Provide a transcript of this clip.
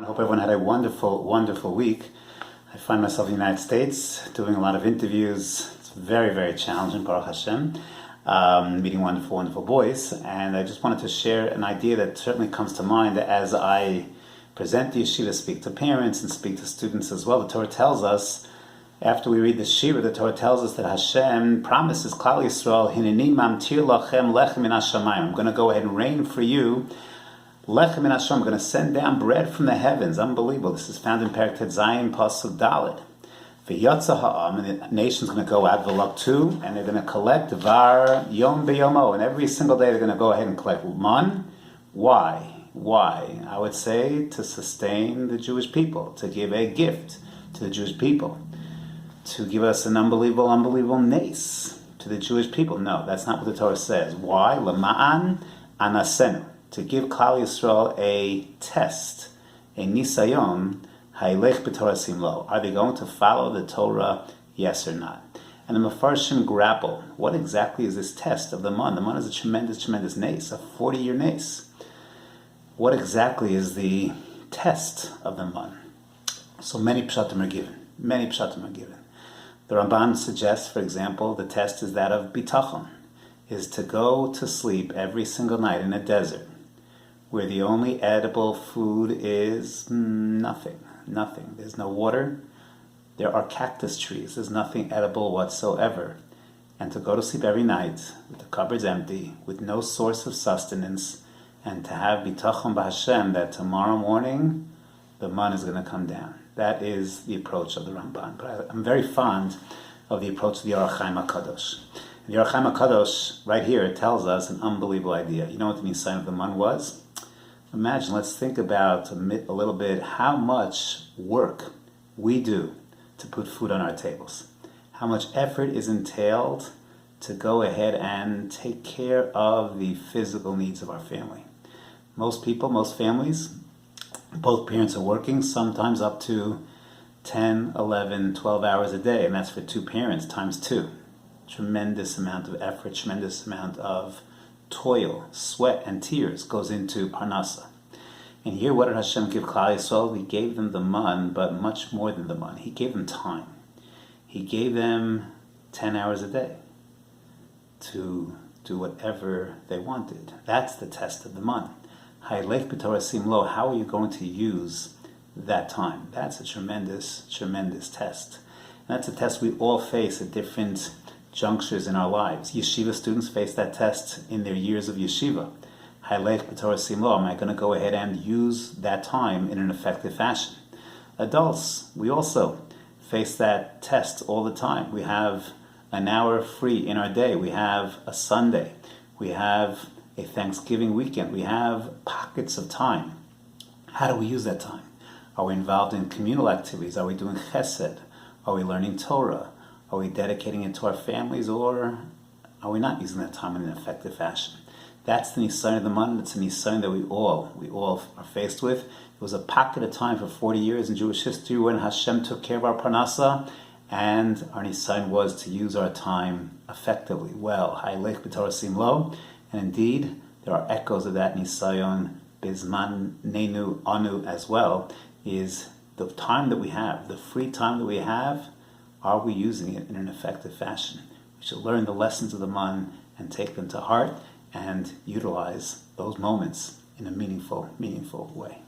I hope everyone had a wonderful, wonderful week. I find myself in the United States doing a lot of interviews. It's very, very challenging, Baruch Hashem, meeting wonderful, wonderful boys. And I just wanted to share an idea that certainly comes to mind as I present the yeshiva, speak to parents and speak to students as well. The Torah tells us, after we read the Shira, the Torah tells us that Hashem promises Klal Yisrael, Hineni mamtir lachem lechem min hashamayim. I'm going to go ahead and rain for you lechem min hashamayim. I'm going to send down bread from the heavens. Unbelievable. This is found in Perek Tet Zayin Pasuk Dalet. V'yotza ha'am, and the nation's going to go out v'laktu, and they're going to collect var yom beyomo, and every single day they're going to go ahead and collect man. Why? I would say to sustain the Jewish people, to give a gift to the Jewish people, to give us an unbelievable nace to the Jewish people. No, that's not what the Torah says. Why? Lama'an anasenu, to give Klal Yisrael a test, a nisayon, ha'ilech b'Torah simlo. Are they going to follow the Torah, yes or not? And the Mefarshim grapple. What exactly is this test of the man? The man is a tremendous nace, a 40-year nace. What exactly is the test of the man? So many pshatim are given. The Ramban suggests, for example, the test is that of bitachon, is to go to sleep every single night in a desert where the only edible food is nothing. There's no water. There are cactus trees. There's nothing edible whatsoever. And to go to sleep every night with the cupboards empty, with no source of sustenance, and to have bitachon b'Hashem that tomorrow morning the man is going to come down. That is the approach of the Ramban. But I'm very fond of the approach of the Orach Chaim HaKadosh. The Orach Chaim HaKadosh, right here, it tells us an unbelievable idea. You know what the Nisayon of the man was? Imagine, let's think about a little bit how much work we do to put food on our tables. How much effort is entailed to go ahead and take care of the physical needs of our family. Most families, both parents are working, sometimes up to 10, 11, 12 hours a day, and that's for two parents, times two. Tremendous amount of effort, tremendous amount of toil, sweat, and tears goes into parnasa. And here, what did Hashem give Klal Yisrael? He gave them the man, but much more than the man. He gave them time. He gave them 10 hours a day to do whatever they wanted. That's the test of the man. Ha'ilech b'Torah simlo, how are you going to use that time? That's a tremendous test. And that's a test we all face at different junctures in our lives. Yeshiva students face that test in their years of yeshiva. Ha'ilech b'Torah simlo, am I going to go ahead and use that time in an effective fashion? Adults, we also face that test all the time. We have an hour free in our day. We have a Sunday. We have a Thanksgiving weekend. We have pockets of time. How do we use that time? Are we involved in communal activities? Are we doing chesed? Are we learning Torah? Are we dedicating it to our families, or are we not using that time in an effective fashion? That's the nisayon of the man. It's a nisayon that we all are faced with. It was a pocket of time for 40 years in Jewish history when Hashem took care of our parnasa, and our nisayon was to use our time effectively. Well, ha'ilech b'Torah simlo. And indeed, there are echoes of that nisayon bizman nenu anu as well. Is the time that we have, the free time that we have, are we using it in an effective fashion? We should learn the lessons of the man and take them to heart and utilize those moments in a meaningful way.